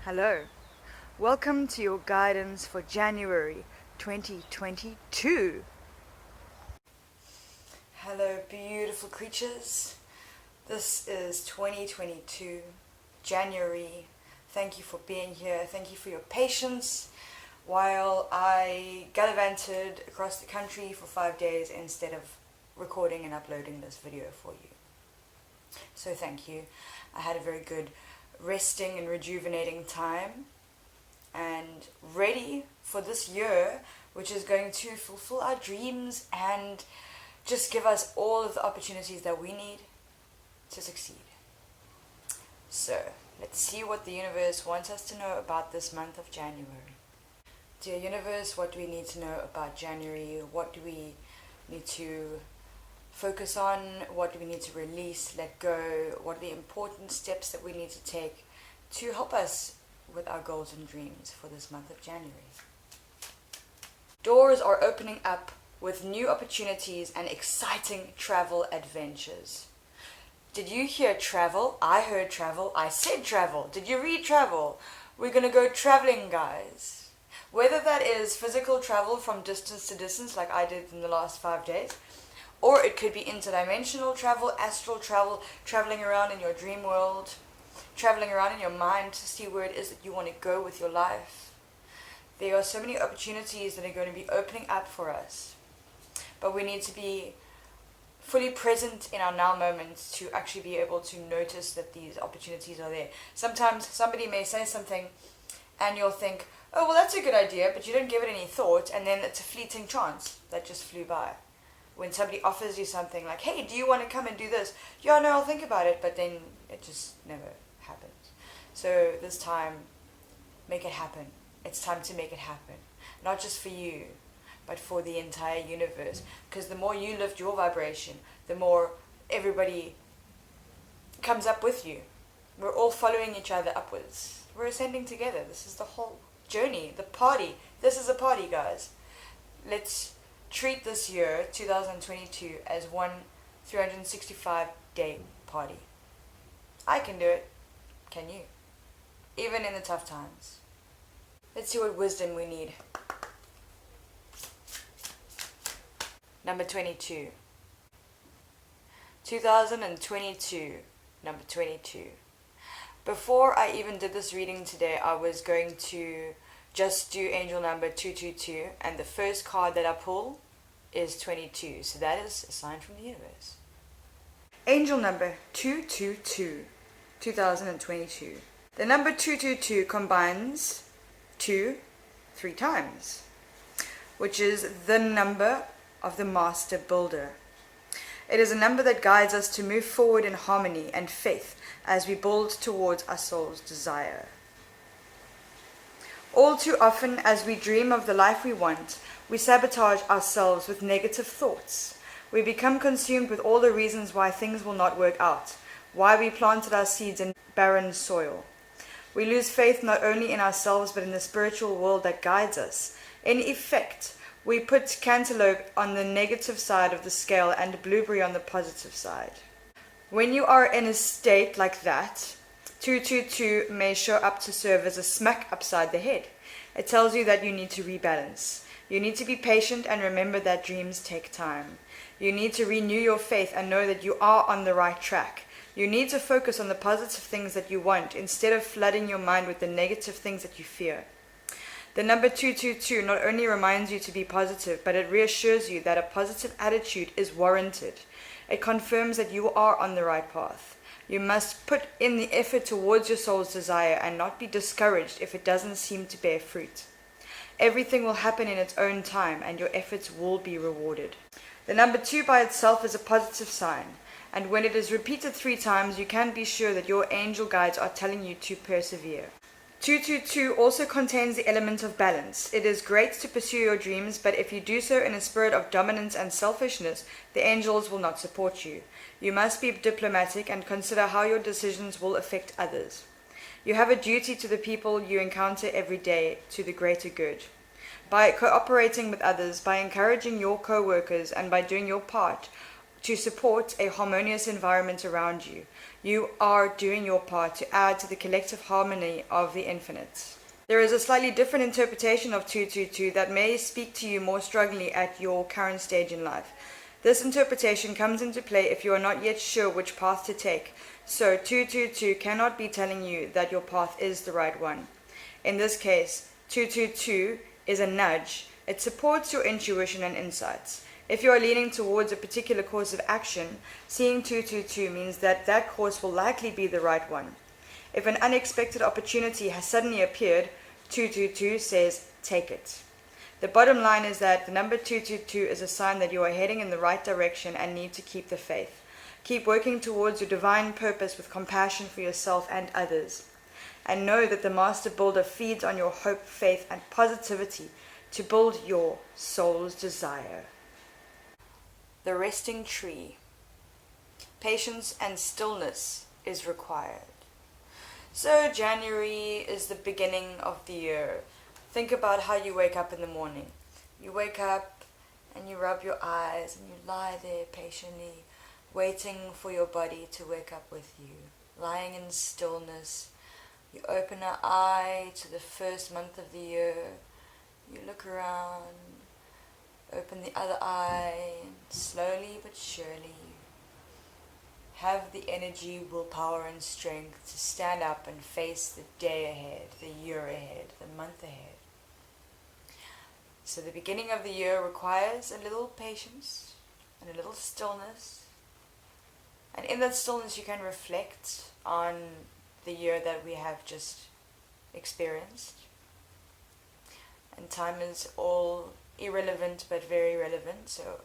Hello. Welcome to your guidance for January 2022. Hello, beautiful creatures. This is 2022, January. Thank you for being here. Thank you for your patience while I gallivanted across the country for 5 days instead of recording and uploading this video for you. So thank you. I had a very good resting and rejuvenating time and ready for this year, which is going to fulfill our dreams and just give us all of the opportunities that we need to succeed. So let's see what the universe wants us to know about this month of January. Dear universe, what do we need to know about January? What do we need to focus on? What do we need to release, let go? What are the important steps that we need to take to help us with our goals and dreams for this month of January? Doors are opening up with new opportunities and exciting travel adventures. Did you hear travel? I heard travel. I said travel. Did you read travel? We're going to go traveling, guys. Whether that is physical travel from distance to distance like I did in the last 5 days, or it could be interdimensional travel, astral travel, traveling around in your dream world, traveling around in your mind to see where it is that you want to go with your life. There are so many opportunities that are going to be opening up for us. But we need to be fully present in our now moments to actually be able to notice that these opportunities are there. Sometimes somebody may say something and you'll think, oh, well, that's a good idea, but you don't give it any thought, and then it's a fleeting chance that just flew by. When somebody offers you something like, hey, do you want to come and do this? Yeah, no, I'll think about it, but then it just never happens. So this time, make it happen. It's time to make it happen. Not just for you, but for the entire universe. Because the more you lift your vibration, the more everybody comes up with you. We're all following each other upwards. We're ascending together. This is the whole journey, the party. This is a party, guys. Let's treat this year, 2022, as one 365-day party. I can do it. Can you? Even in the tough times. Let's see what wisdom we need. Number 22. 2022. Number 22. Before I even did this reading today, I was going to just do angel number 222, and the first card that I pull is 22. So that is a sign from the universe. Angel number 222, 2022. The number 222 combines 2 3 times, which is the number of the master builder. It is a number that guides us to move forward in harmony and faith as we build towards our soul's desire. All too often, as we dream of the life we want, we sabotage ourselves with negative thoughts. We become consumed with all the reasons why things will not work out, why we planted our seeds in barren soil. We lose faith not only in ourselves but in the spiritual world that guides us. In effect, we put cantaloupe on the negative side of the scale and blueberry on the positive side. When you are in a state like that, 222 may show up to serve as a smack upside the head. It tells you that you need to rebalance. You need to be patient and remember that dreams take time. You need to renew your faith and know that you are on the right track. You need to focus on the positive things that you want instead of flooding your mind with the negative things that you fear. The number 222 not only reminds you to be positive, but it reassures you that a positive attitude is warranted. It confirms that you are on the right path. You must put in the effort towards your soul's desire and not be discouraged if it doesn't seem to bear fruit. Everything will happen in its own time and your efforts will be rewarded. The number 2 by itself is a positive sign, and when it is repeated 3 times, you can be sure that your angel guides are telling you to persevere. 222 also contains the element of balance. It is great to pursue your dreams, but if you do so in a spirit of dominance and selfishness, the angels will not support you. You must be diplomatic and consider how your decisions will affect others. You have a duty to the people you encounter every day, to the greater good. By cooperating with others, by encouraging your co-workers, and by doing your part, to support a harmonious environment around you. You are doing your part to add to the collective harmony of the infinite. There is a slightly different interpretation of 222 that may speak to you more strongly at your current stage in life. This interpretation comes into play if you are not yet sure which path to take. So 222 cannot be telling you that your path is the right one. In this case, 222 is a nudge. It supports your intuition and insights. If you are leaning towards a particular course of action, seeing 222 means that that course will likely be the right one. If an unexpected opportunity has suddenly appeared, 222 says, take it. The bottom line is that the number 222 is a sign that you are heading in the right direction and need to keep the faith. Keep working towards your divine purpose with compassion for yourself and others. And know that the Master Builder feeds on your hope, faith, and positivity to build your soul's desire. The resting tree. Patience and stillness is required. So January is the beginning of the year. Think about how you wake up in the morning. You wake up and you rub your eyes and you lie there patiently, waiting for your body to wake up with you, lying in stillness. You open an eye to the first month of the year. You look around, open the other eye, and slowly but surely have the energy, willpower, and strength to stand up and face the day ahead, the year ahead, the month ahead. So the beginning of the year requires a little patience and a little stillness. And in that stillness you can reflect on the year that we have just experienced. And time is all irrelevant but very relevant. So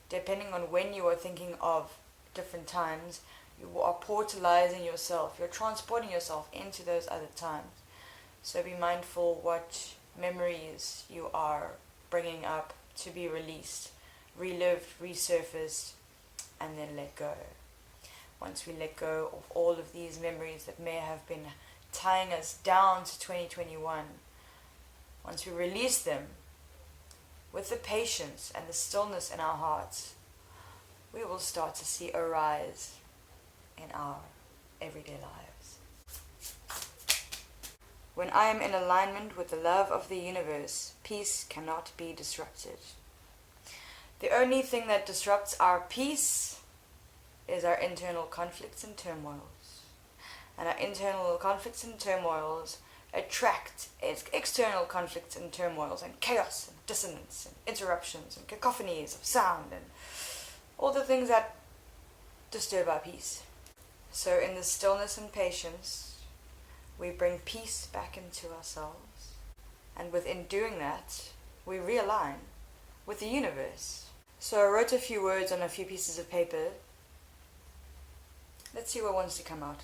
depending on when you are thinking of different times, you are portalizing yourself. You're transporting yourself into those other times. So be mindful what memories you are bringing up to be released, relived, resurfaced, and then let go. Once we let go of all of these memories that may have been tying us down to 2021, once we release them with the patience and the stillness in our hearts, we will start to see a rise in our everyday lives. When I am in alignment with the love of the universe, peace cannot be disrupted. The only thing that disrupts our peace is our internal conflicts and turmoils. And our internal conflicts and turmoils attract external conflicts and turmoils and chaos and dissonance and interruptions and cacophonies of sound and all the things that disturb our peace. So in the stillness and patience, we bring peace back into ourselves. And within doing that, we realign with the universe. So I wrote a few words on a few pieces of paper. Let's see what wants to come out.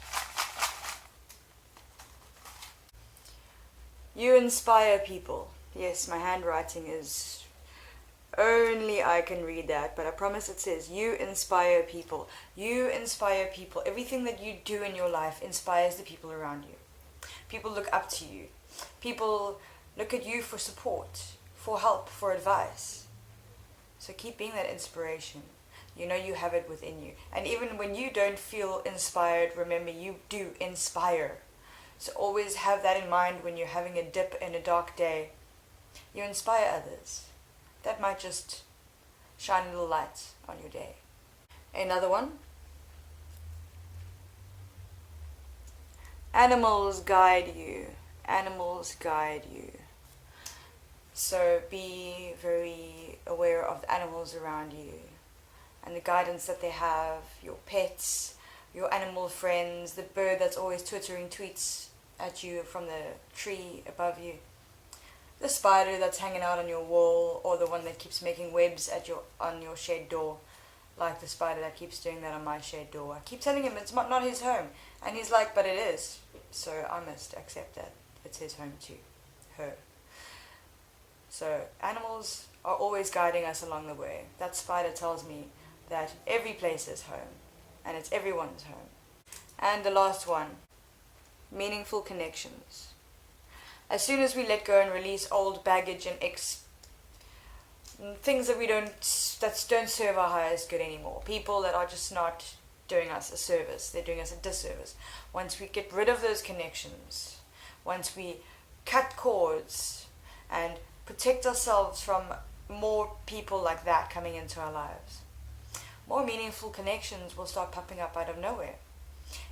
You inspire people. Yes, my handwriting is... only I can read that, but I promise it says, you inspire people. You inspire people. Everything that you do in your life inspires the people around you. People look up to you. People look at you for support, for help, for advice. So keep being that inspiration. You know you have it within you. And even when you don't feel inspired, remember you do inspire. So always have that in mind when you're having a dip in a dark day. You inspire others. That might just shine a little light on your day. Another one. Animals guide you. Animals guide you. So be very aware of the animals around you and the guidance that they have, your pets, your animal friends, the bird that's always twittering tweets at you from the tree above you, the spider that's hanging out on your wall, or the one that keeps making webs on your shed door, like the spider that keeps doing that on my shed door. I keep telling him it's not his home, and he's like, but it is. So I must accept that it's his home too, her. So animals are always guiding us along the way. That spider tells me that every place is home, and it's everyone's home. And the last one, meaningful connections. As soon as we let go and release old baggage and things that don't serve our highest good anymore. People that are just not doing us a service, they're doing us a disservice. Once we get rid of those connections, once we cut cords and protect ourselves from more people like that coming into our lives, more meaningful connections will start popping up out of nowhere.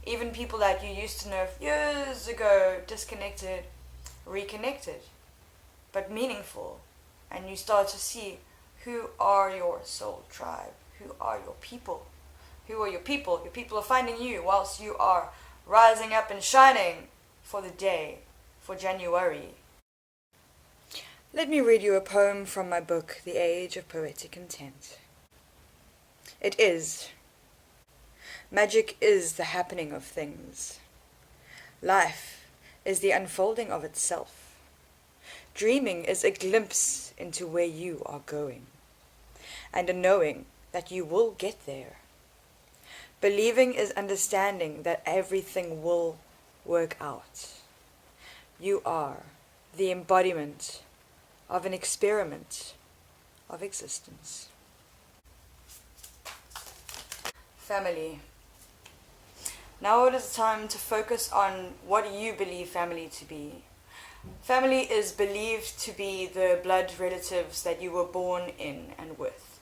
Even people that you used to know years ago, disconnected, reconnected, but meaningful. And you start to see who are your soul tribe, who are your people. Who are your people? Your people are finding you whilst you are rising up and shining for the day, for January. Let me read you a poem from my book, The Age of Poetic Intent. It is. Magic is the happening of things. Life is the unfolding of itself. Dreaming is a glimpse into where you are going, and a knowing that you will get there. Believing is understanding that everything will work out. You are the embodiment of an experiment of existence. Family. Now it is time to focus on what you believe family to be. Family is believed to be the blood relatives that you were born in and with.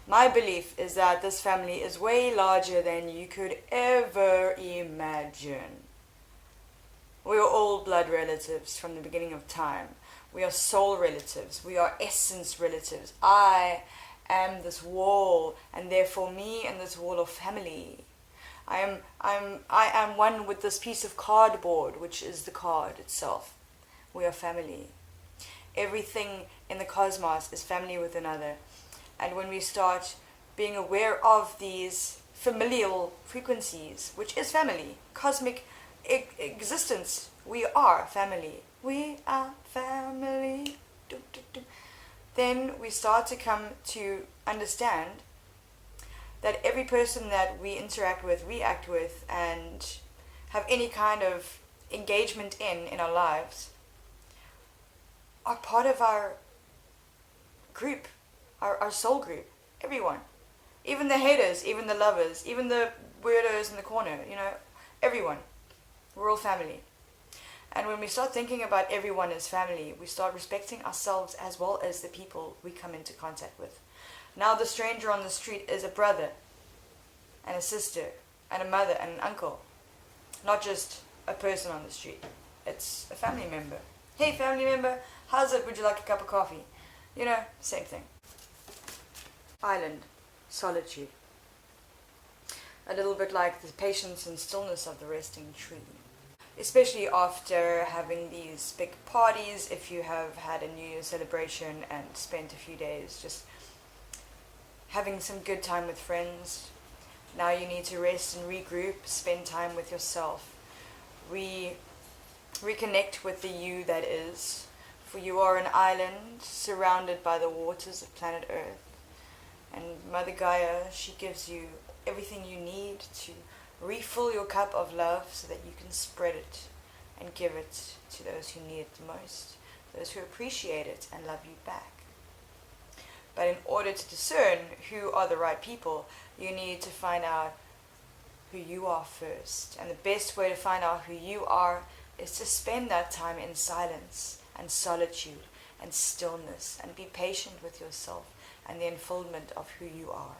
My belief is that this family is way larger than you could ever imagine. We are all blood relatives from the beginning of time. We are soul relatives. We are essence relatives. I am this wall, and therefore me and this wall of family. I am one with this piece of cardboard, which is the card itself. We are family. Everything in the cosmos is family with another. And when we start being aware of these familial frequencies, which is family, cosmic existence, we are family. We are family. Then we start to come to understand that every person that we interact with, react with, and have any kind of engagement in our lives are part of our group, our soul group, everyone. Even the haters, even the lovers, even the weirdos in the corner, everyone. We're all family. And when we start thinking about everyone as family, we start respecting ourselves as well as the people we come into contact with. Now the stranger on the street is a brother and a sister and a mother and an uncle. Not just a person on the street. It's a family member. Hey family member, how's it? Would you like a cup of coffee? Same thing. Island, solitude. A little bit like the patience and stillness of the resting tree. Especially after having these big parties, if you have had a New Year's celebration and spent a few days just having some good time with friends. Now you need to rest and regroup, spend time with yourself. Reconnect with the you that is. For you are an island surrounded by the waters of planet Earth. And Mother Gaia, she gives you everything you need to refill your cup of love so that you can spread it and give it to those who need it the most, those who appreciate it and love you back. But in order to discern who are the right people, you need to find out who you are first. And the best way to find out who you are is to spend that time in silence and solitude and stillness and be patient with yourself and the unfoldment of who you are.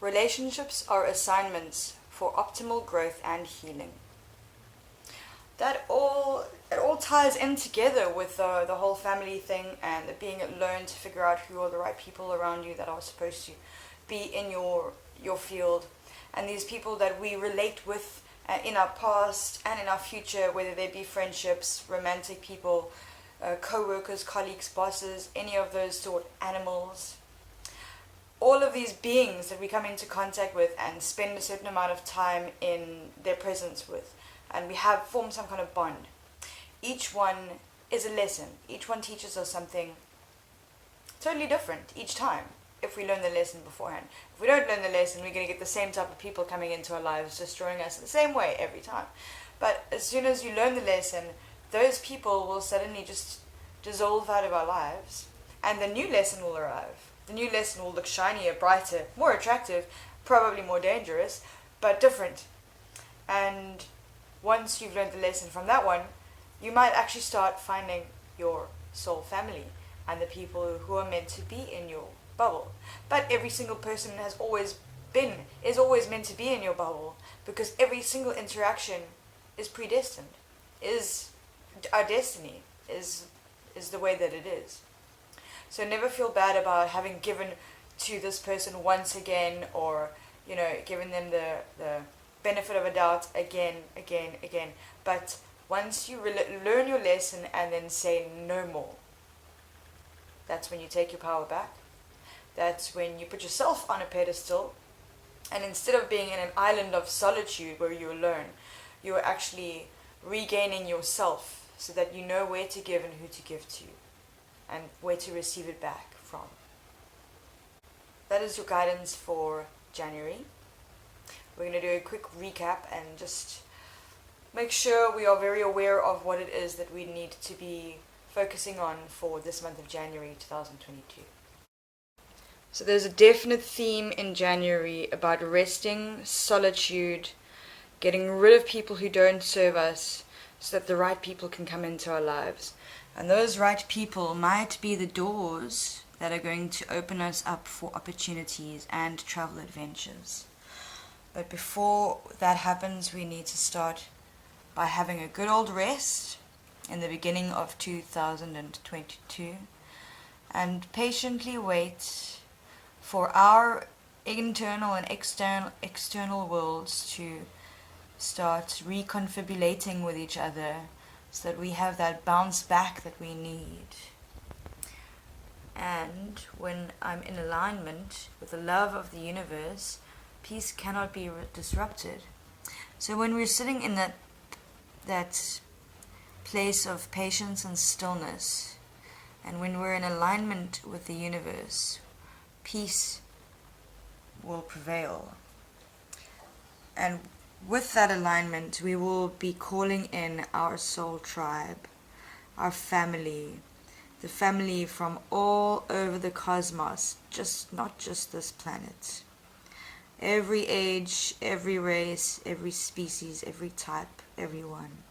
Relationships are assignments for optimal growth and healing. It all ties in together with the whole family thing and the being alone to figure out who are the right people around you that are supposed to be in your field. And these people that we relate with in our past and in our future, whether they be friendships, romantic people, co-workers, colleagues, bosses, any of those sort, animals. All of these beings that we come into contact with and spend a certain amount of time in their presence with, and we have formed some kind of bond. Each one is a lesson. Each one teaches us something totally different each time if we learn the lesson beforehand. If we don't learn the lesson, we're going to get the same type of people coming into our lives, destroying us the same way every time. But as soon as you learn the lesson, those people will suddenly just dissolve out of our lives, and the new lesson will arrive. The new lesson will look shinier, brighter, more attractive, probably more dangerous, but different. And once you've learned the lesson from that one, you might actually start finding your soul family and the people who are meant to be in your bubble. But every single person is always meant to be in your bubble, because every single interaction is predestined, is our destiny, is the way that it is. So never feel bad about having given to this person once again, or giving them the benefit of a doubt again. But once you learn your lesson and then say no more, that's when you take your power back. That's when you put yourself on a pedestal, and instead of being in an island of solitude where you're alone, you're actually regaining yourself, so that you know where to give and who to give to, and where to receive it back from. That is your guidance for January. We're going to do a quick recap and just make sure we are very aware of what it is that we need to be focusing on for this month of January 2022. So there's a definite theme in January about resting, solitude, getting rid of people who don't serve us, so that the right people can come into our lives. And those right people might be the doors that are going to open us up for opportunities and travel adventures. But before that happens, we need to start by having a good old rest in the beginning of 2022, and patiently wait for our internal and external worlds to start reconfabulating with each other, so that we have that bounce back that we need. And when I'm in alignment with the love of the universe, peace cannot be disrupted. So when we're sitting in that place of patience and stillness, and when we're in alignment with the universe, peace will prevail. And with that alignment, we will be calling in our soul tribe, our family, the family from all over the cosmos, not just this planet. Every age, every race, every species, every type, everyone.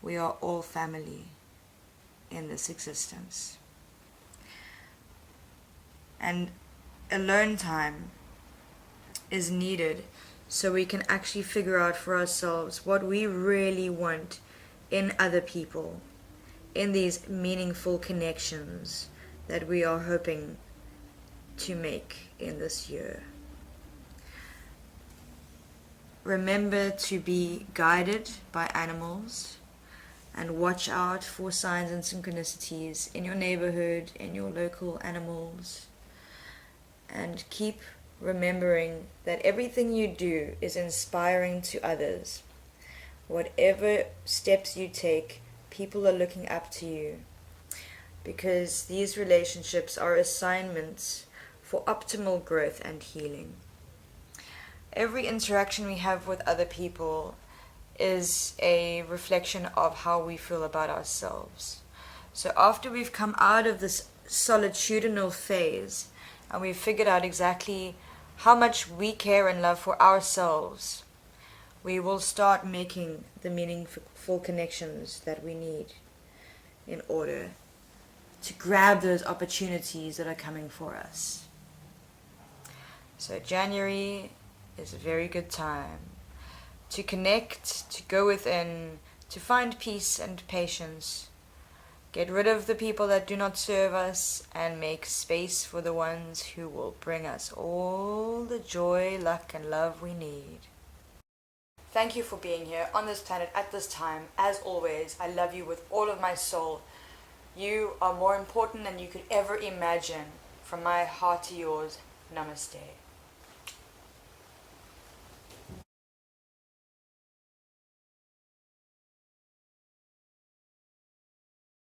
We are all family in this existence. And alone time is needed, so we can actually figure out for ourselves what we really want in other people, in these meaningful connections that we are hoping to make in this year. Remember to be guided by animals, and watch out for signs and synchronicities in your neighborhood, in your local animals, and keep remembering that everything you do is inspiring to others. Whatever steps you take, people are looking up to you, because these relationships are assignments for optimal growth and healing. Every interaction we have with other people is a reflection of how we feel about ourselves. So after we've come out of this solitudinal phase, and we've figured out exactly how much we care and love for ourselves, we will start making the meaningful connections that we need in order to grab those opportunities that are coming for us. So January is a very good time to connect, to go within, to find peace and patience, get rid of the people that do not serve us, and make space for the ones who will bring us all the joy, luck, and love we need. Thank you for being here on this planet at this time. As always, I love you with all of my soul. You are more important than you could ever imagine. From my heart to yours, namaste.